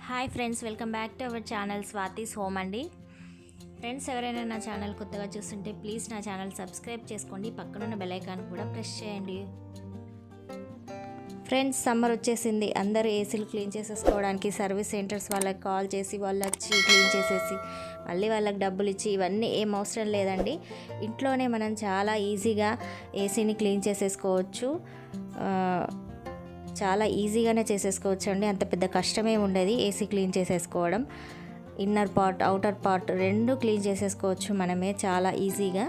Hi friends, welcome back to our channel Swathi's home అండి. Friends, ఎవరైనా నా ఛానల్ కొత్తగా చూస్తుంటే ప్లీజ్ నా ఛానల్ సబ్స్క్రైబ్ చేసుకోండి, పక్కనున్న బెల్ ఐకాన్ కూడా ప్రెస్ చేయండి. ఫ్రెండ్స్, సమ్మర్ వచ్చేసింది. అందరూ ఏసీలు క్లీన్ చేసేసుకోవడానికి సర్వీస్ సెంటర్స్ వాళ్ళకి కాల్ చేసి వాళ్ళు వచ్చి క్లీన్ చేసేసి మళ్ళీ వాళ్ళకి డబ్బులు ఇచ్చి ఇవన్నీ ఏం అవసరం లేదండి. ఇంట్లోనే మనం చాలా ఈజీగా ఏసీని క్లీన్ చేసేసుకోవచ్చు. చాలా ఈజీగానే చేసేసుకోవచ్చు అండి. అంత పెద్ద కష్టమే ఉండదు ఏసీ క్లీన్ చేసేసుకోవడం. ఇన్నర్ పార్ట్, అవుటర్ పార్ట్ రెండు క్లీన్ చేసేసుకోవచ్చు మనమే చాలా ఈజీగా.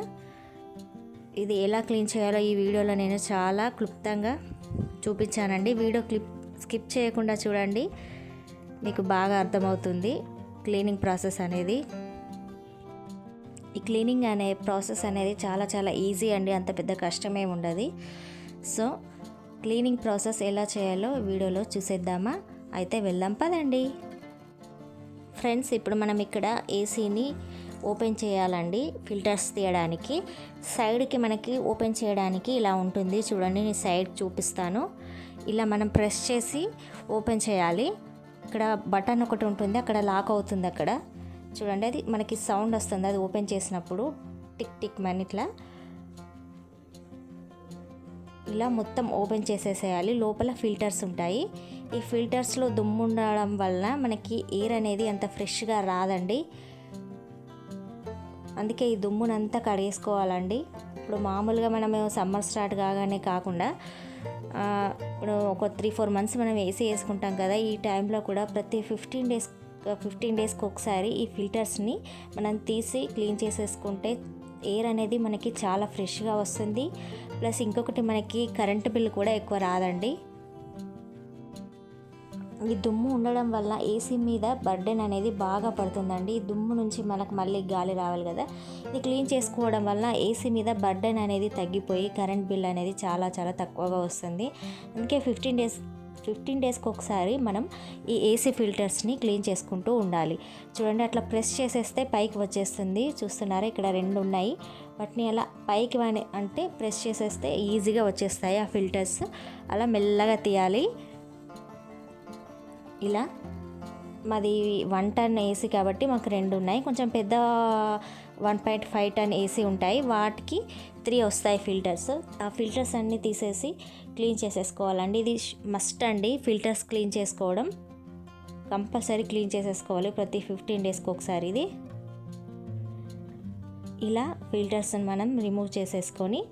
ఇది ఎలా క్లీన్ చేయాలో ఈ వీడియోలో నేను చాలా క్లుప్తంగా చూపించానండి. వీడియో స్కిప్ చేయకుండా చూడండి, మీకు బాగా అర్థమవుతుంది క్లీనింగ్ ప్రాసెస్ అనేది. ఈ క్లీనింగ్ అనే ప్రాసెస్ అనేది చాలా చాలా ఈజీ అండి, అంత పెద్ద కష్టమే ఉండదు. సో క్లీనింగ్ ప్రాసెస్ ఎలా చేయాలో వీడియోలో చూసేద్దామా? అయితే వెళ్దాం పదండి. ఫ్రెండ్స్, ఇప్పుడు మనం ఇక్కడ ఏసీని ఓపెన్ చేయాలండి. ఫిల్టర్స్ తీయడానికి సైడ్కి మనకి ఓపెన్ చేయడానికి ఇలా ఉంటుంది చూడండి. నేను సైడ్ చూపిస్తాను. ఇలా మనం ప్రెస్ చేసి ఓపెన్ చేయాలి. ఇక్కడ బటన్ ఒకటి ఉంటుంది, అక్కడ లాక్ అవుతుంది. అక్కడ చూడండి, అది మనకి సౌండ్ వస్తుంది. అది ఓపెన్ చేసినప్పుడు టిక్ టిక్ మని ఇలా మొత్తం ఓపెన్ చేసేసేయాలి. లోపల ఫిల్టర్స్ ఉంటాయి. ఈ ఫిల్టర్స్లో దుమ్ము ఉండడం వల్ల మనకి ఎయిర్ అనేది అంత ఫ్రెష్గా రాదండి. అందుకే ఈ దుమ్మునంతా కడిగేసుకోవాలండి. ఇప్పుడు మామూలుగా మనం సమ్మర్ స్టార్ట్ కాగానే కాకుండా ఇప్పుడు ఒక 3-4 మంత్స్ మనం ఏసీ వేసుకుంటాం కదా, ఈ టైంలో కూడా ప్రతి 15 డేస్కి ఒకసారి ఈ ఫిల్టర్స్ని మనం తీసి క్లీన్ చేసేసుకుంటే ఎయిర్ అనేది మనకి చాలా ఫ్రెష్గా వస్తుంది. ప్లస్ ఇంకొకటి, మనకి కరెంటు బిల్లు కూడా ఎక్కువ రాదండి. ఈ దుమ్ము ఉండడం వల్ల ఏసీ మీద బర్డెన్ అనేది బాగా పడుతుందండి. ఈ దుమ్ము నుంచి మనకు మళ్ళీ గాలి రావాలి కదా, ఇది క్లీన్ చేసుకోవడం వల్ల ఏసీ మీద బర్డెన్ అనేది తగ్గిపోయి కరెంట్ బిల్ అనేది చాలా చాలా తక్కువగా వస్తుంది. అందుకే 15 డేస్కి ఒకసారి మనం ఈ ఏసీ ఫిల్టర్స్ని క్లీన్ చేసుకుంటూ ఉండాలి. చూడండి, అట్లా ప్రెస్ చేసేస్తే పైకి వచ్చేస్తుంది. చూస్తున్నారా, ఇక్కడ 2 ఉన్నాయి. వాటిని అలా పైకి అంటే ప్రెస్ చేసేస్తే ఈజీగా వచ్చేస్తాయి ఆ ఫిల్టర్స్. అలా మెల్లగా తీయాలి. ఇలా మాది 1 టన్ ఏసీ కాబట్టి మాకు 2 ఉన్నాయి. కొంచెం పెద్ద 1.5 టన్ ఏసీ ఉంటాయి, వాటికి 3 వస్తాయి ఫిల్టర్స్. ఆ ఫిల్టర్స్ అన్నీ తీసేసి క్లీన్ చేసేసుకోవాలండి. ఇది మస్ట్ అండి, ఫిల్టర్స్ క్లీన్ చేసుకోవడం కంపల్సరీ క్లీన్ చేసేసుకోవాలి ప్రతి 15 డేస్కి ఒకసారి. ఇది ఇలా ఫిల్టర్స్ని మనం రిమూవ్ చేసేసుకొని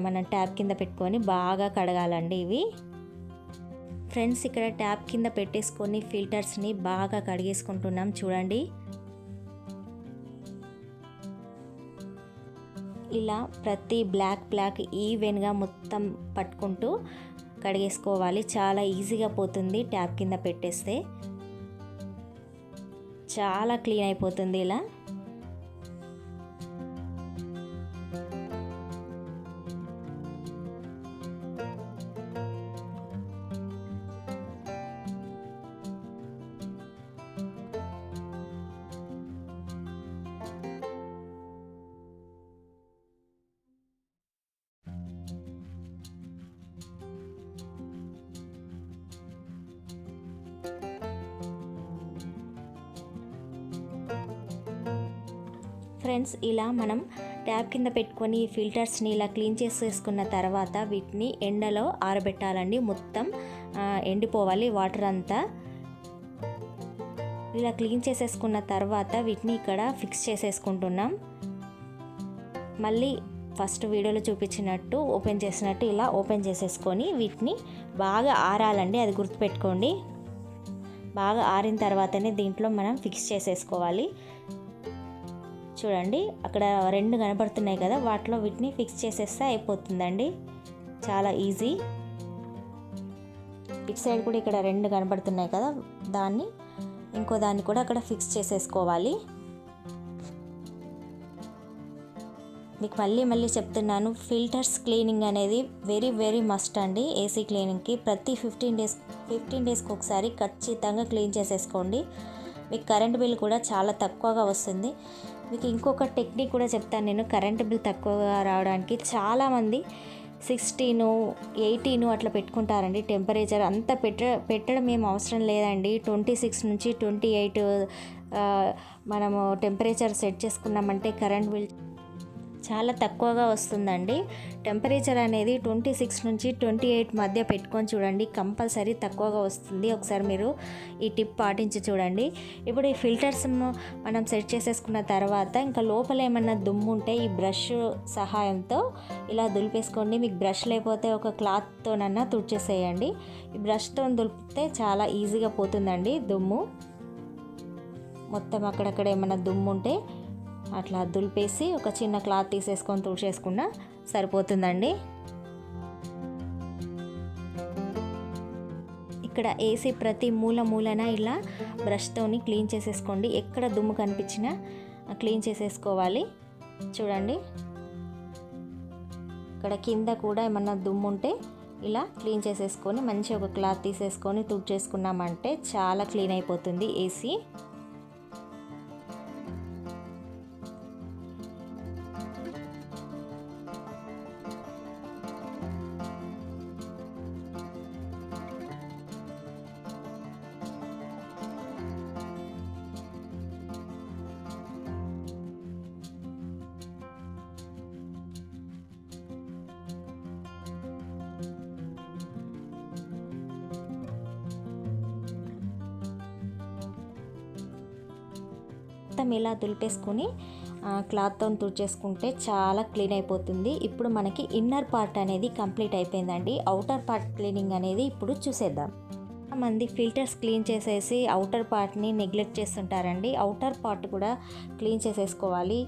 మనం ట్యాప్ కింద పెట్టుకొని బాగా కడగాలండి ఇవి. ఫ్రెండ్స్, ఇక్కడ ట్యాప్ కింద పెట్టేసుకొని ఫిల్టర్స్ని బాగా కడిగేసుకుంటున్నాం చూడండి. ఇలా ప్రతి బ్లాక్ ఈవెన్గా మొత్తం పట్టుకుంటూ కడిగేసుకోవాలి. చాలా ఈజీగా పోతుంది ట్యాప్ కింద పెట్టేస్తే, చాలా క్లీన్ అయిపోతుంది ఇలా. ఫ్రెండ్స్, ఇలా మనం ట్యాప్ కింద పెట్టుకొని ఈ ఫిల్టర్స్ని ఇలా క్లీన్ చేసేసుకున్న తర్వాత వీటిని ఎండలో ఆరబెట్టాలండి. మొత్తం ఎండిపోవాలి వాటర్ అంతా. ఇలా క్లీన్ చేసేసుకున్న తర్వాత వీటిని ఇక్కడ ఫిక్స్ చేసేసుకుంటున్నాం. మళ్ళీ ఫస్ట్ వీడియోలో చూపించినట్టు ఓపెన్ చేసినట్టు ఇలా ఓపెన్ చేసేసుకొని వీటిని బాగా ఆరాలండి, అది గుర్తుపెట్టుకోండి. బాగా ఆరిన తర్వాతనే దీంట్లో మనం ఫిక్స్ చేసేసుకోవాలి. చూడండి, అక్కడ 2 కనబడుతున్నాయి కదా, వాటిలో వీటిని ఫిక్స్ చేసేస్తే అయిపోతుందండి. చాలా ఈజీ. ఇటు సైడ్ కూడా ఇక్కడ 2 కనబడుతున్నాయి కదా, ఇంకో దాన్ని కూడా అక్కడ ఫిక్స్ చేసేసుకోవాలి. మీకు మళ్ళీ చెప్తున్నాను, ఫిల్టర్స్ క్లీనింగ్ అనేది వెరీ మస్ట్ అండి ఏసీ క్లీనింగ్కి. ప్రతి 15 డేస్కి ఒకసారి ఖచ్చితంగా క్లీన్ చేసేసుకోండి. మీకు కరెంట్ బిల్ కూడా చాలా తక్కువగా వస్తుంది. మీకు ఇంకొక టెక్నిక్ కూడా చెప్తాను నేను. కరెంట్ బిల్ తక్కువగా రావడానికి చాలామంది 16, 18 అట్లా పెట్టుకుంటారండి టెంపరేచర్. అంత పెట్టడం ఏం అవసరం లేదండి. 26 నుంచి 28 మనము టెంపరేచర్ సెట్ చేసుకున్నామంటే కరెంట్ బిల్ చాలా తక్కువగా వస్తుందండి. టెంపరేచర్ అనేది 26 నుంచి 28 మధ్య పెట్టుకొని చూడండి, కంపల్సరీ తక్కువగా వస్తుంది. ఒకసారి మీరు ఈ టిప్ పాటించి చూడండి. ఇప్పుడు ఈ ఫిల్టర్స్ మనం సెట్ చేసేసుకున్న తర్వాత ఇంకా లోపల ఏమన్నా దుమ్ము ఉంటే ఈ బ్రష్ సహాయంతో ఇలా దులిపేసుకోండి. మీకు బ్రష్ లేకపోతే ఒక క్లాత్తోనన్నా తుడిచేసేయండి. ఈ బ్రష్తో దులిపితే చాలా ఈజీగా పోతుందండి దుమ్ము. మొత్తం అక్కడక్కడ ఏమన్నా దుమ్ము ఉంటే అట్లా దులిపేసి ఒక చిన్న క్లాత్ తీసేసుకొని తుడిచేసుకున్నా సరిపోతుందండి. ఇక్కడ ఏసీ ప్రతి మూలన ఇలా బ్రష్తోని క్లీన్ చేసేసుకోండి. ఎక్కడ దుమ్ము కనిపించినా క్లీన్ చేసేసుకోవాలి. చూడండి, ఇక్కడ కింద కూడా ఏమన్నా దుమ్ము ఉంటే ఇలా క్లీన్ చేసేసుకొని మంచిగా ఒక క్లాత్ తీసేసుకొని తుడిచేసుకున్నామంటే చాలా క్లీన్ అయిపోతుంది ఏసీ. మొత్తం ఇలా దులిపేసుకొని క్లాత్తో తుడిచేసుకుంటే చాలా క్లీన్ అయిపోతుంది. ఇప్పుడు మనకి ఇన్నర్ పార్ట్ అనేది కంప్లీట్ అయిపోయిందండి. అవుటర్ పార్ట్ క్లీనింగ్ అనేది ఇప్పుడు చూసేద్దాం. మంది ఫిల్టర్స్ క్లీన్ చేసేసి అవుటర్ పార్ట్ని నెగ్లెక్ట్ చేస్తుంటారండి. అవుటర్ పార్ట్ కూడా క్లీన్ చేసేసుకోవాలి.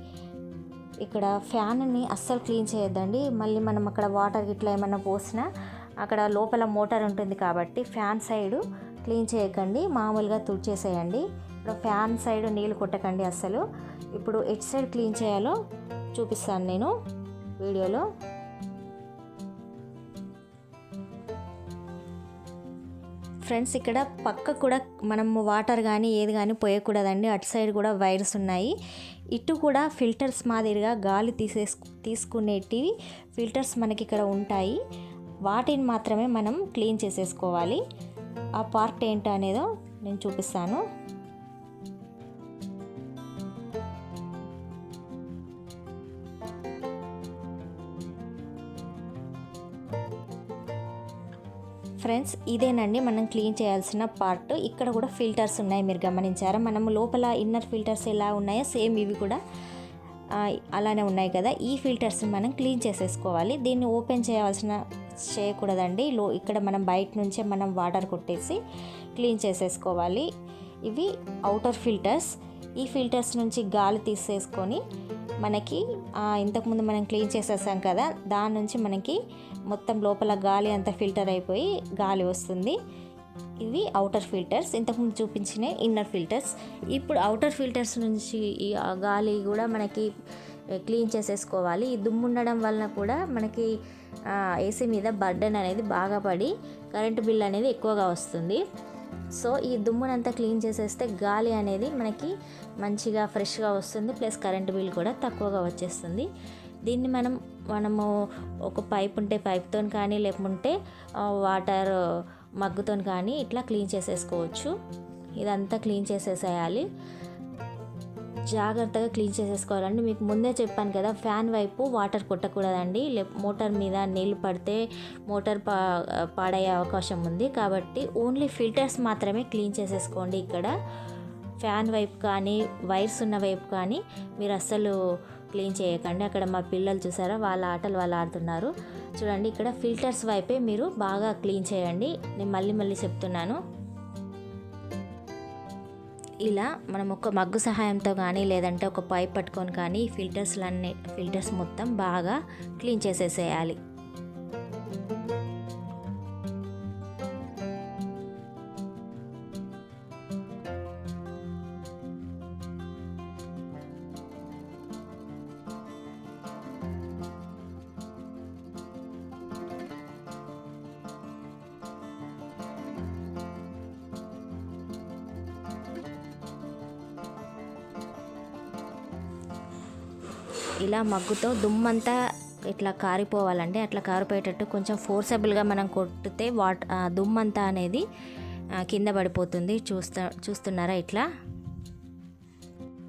ఇక్కడ ఫ్యాన్ని అస్సలు క్లీన్ చేయొద్దండి. మళ్ళీ మనం అక్కడ వాటర్ ఇట్లా ఏమైనా పోసినా అక్కడ లోపల మోటార్ ఉంటుంది కాబట్టి ఫ్యాన్ సైడు క్లీన్ చేయకండి, మామూలుగా తుడిచేసేయండి. ఇప్పుడు ఫ్యాన్ సైడ్ నీళ్ళు కొట్టకండి అస్సలు. ఇప్పుడు ఎట్ సైడ్ క్లీన్ చేయాలో చూపిస్తాను నేను వీడియోలో. ఫ్రెండ్స్, ఇక్కడ పక్క కూడా మనం వాటర్ కానీ ఏది కానీ పోయకూడదండి. అటు సైడ్ కూడా వైర్స్ ఉన్నాయి. ఇటు కూడా ఫిల్టర్స్ మాదిరిగా గాలి తీసుకునేటివి ఫిల్టర్స్ మనకి ఇక్కడ ఉంటాయి. వాటిని మాత్రమే మనం క్లీన్ చేసేసుకోవాలి. ఆ పార్ట్ ఏంటో అనేదో నేను చూపిస్తాను. ఫ్రెండ్స్, ఇదేనండి మనం క్లీన్ చేయాల్సిన పార్ట్. ఇక్కడ కూడా ఫిల్టర్స్ ఉన్నాయి, మీరు గమనించారా? మనము లోపల ఇన్నర్ ఫిల్టర్స్ ఎలా ఉన్నాయో సేమ్ ఇవి కూడా అలానే ఉన్నాయి కదా. ఈ ఫిల్టర్స్ని మనం క్లీన్ చేసేసుకోవాలి. దీన్ని ఓపెన్ చేయకూడదండి. ఇక్కడ మనం బయట నుంచే మనం వాటర్ కొట్టేసి క్లీన్ చేసేసుకోవాలి. ఇవి అవుటర్ ఫిల్టర్స్. ఈ ఫిల్టర్స్ నుంచి గాలి తీసేసుకొని మనకి ఇంతకుముందు మనం క్లీన్ చేసేసాం కదా, దాని నుంచి మనకి మొత్తం లోపల గాలి అంతా ఫిల్టర్ అయిపోయి గాలి వస్తుంది. ఇవి అవుటర్ ఫిల్టర్స్. ఇంతకుముందు చూపించిన ఇన్నర్ ఫిల్టర్స్. ఇప్పుడు అవుటర్ ఫిల్టర్స్ నుంచి ఈ గాలి కూడా మనకి క్లీన్ చేసేసుకోవాలి. ఈ దుమ్ము ఉండడం వలన కూడా మనకి ఏసీ మీద బర్డెన్ అనేది బాగా పడి కరెంటు బిల్ అనేది ఎక్కువగా వస్తుంది. సో ఈ దుమ్మునంతా క్లీన్ చేసేస్తే గాలి అనేది మనకి మంచిగా ఫ్రెష్గా వస్తుంది, ప్లస్ కరెంటు బిల్ కూడా తక్కువగా వచ్చేస్తుంది. దీన్ని మనము ఒక పైప్ ఉంటే పైప్తో కానీ, లేకుంటే వాటర్ మగ్గుతో కానీ ఇట్లా క్లీన్ చేసేసుకోవచ్చు. ఇదంతా క్లీన్ చేసేసేయాలి. జాగ్రత్తగా క్లీన్ చేసేసుకోవాలండి. మీకు ముందే చెప్పాను కదా, ఫ్యాన్ వైపు వాటర్ కొట్టకూడదండి. మోటార్ మీద నీళ్ళు పడితే మోటార్ పాడయ్యే అవకాశం ఉంది. కాబట్టి ఓన్లీ ఫిల్టర్స్ మాత్రమే క్లీన్ చేసేసుకోండి. ఇక్కడ ఫ్యాన్ వైపు కానీ వైర్స్ ఉన్న వైపు కానీ మీరు అస్సలు క్లీన్ చేయకండి. అక్కడ మా పిల్లలు చూసారా, వాళ్ళ ఆటలు వాళ్ళు ఆడుతున్నారు. చూడండి, ఇక్కడ ఫిల్టర్స్ వైపే మీరు బాగా క్లీన్ చేయండి. నేను మళ్ళీ చెప్తున్నాను. ఇలా మనం ఒక మగ్గు సహాయంతో కానీ, లేదంటే ఒక పైప్ పట్టుకొని కానీ ఫిల్టర్స్ మొత్తం బాగా క్లీన్ చేసేసేయాలి. ఇలా మగ్గుతో దుమ్మంతా ఇట్లా కారిపోవాలండి. అట్లా కారిపోయేటట్టు కొంచెం ఫోర్సబుల్గా మనం కొట్టితే దుమ్మంతా అనేది కింద పడిపోతుంది. చూస్తున్నారా ఇట్లా.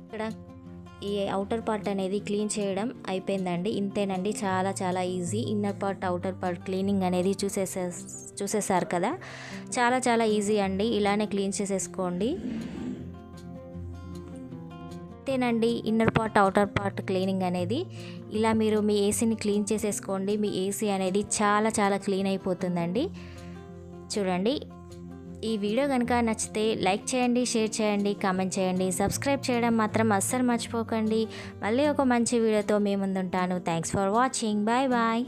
ఇక్కడ ఈ అవుటర్ పార్ట్ అనేది క్లీన్ చేయడం అయిపోయిందండి. ఇంతేనండి, చాలా చాలా easy. Inner part outer part cleaning అనేది చూసేసారు కదా, చాలా చాలా ఈజీ అండి. ఇలానే క్లీన్ చేసేసుకోండి. అంతేనండి, inner part outer part cleaning అనేది. ఇలా మీరు మీ ఏసీని క్లీన్ చేసేసుకోండి. మీ ఏసీ అనేది చాలా చాలా క్లీన్ అయిపోతుందండి. చూడండి, ఈ వీడియో కనుక నచ్చితే లైక్ చేయండి, షేర్ చేయండి, కామెంట్ చేయండి, సబ్స్క్రైబ్ చేయడం మాత్రం అస్సలు మర్చిపోకండి. మళ్ళీ ఒక మంచి వీడియోతో మీ ముందుంటాను. Thanks for watching. Bye bye.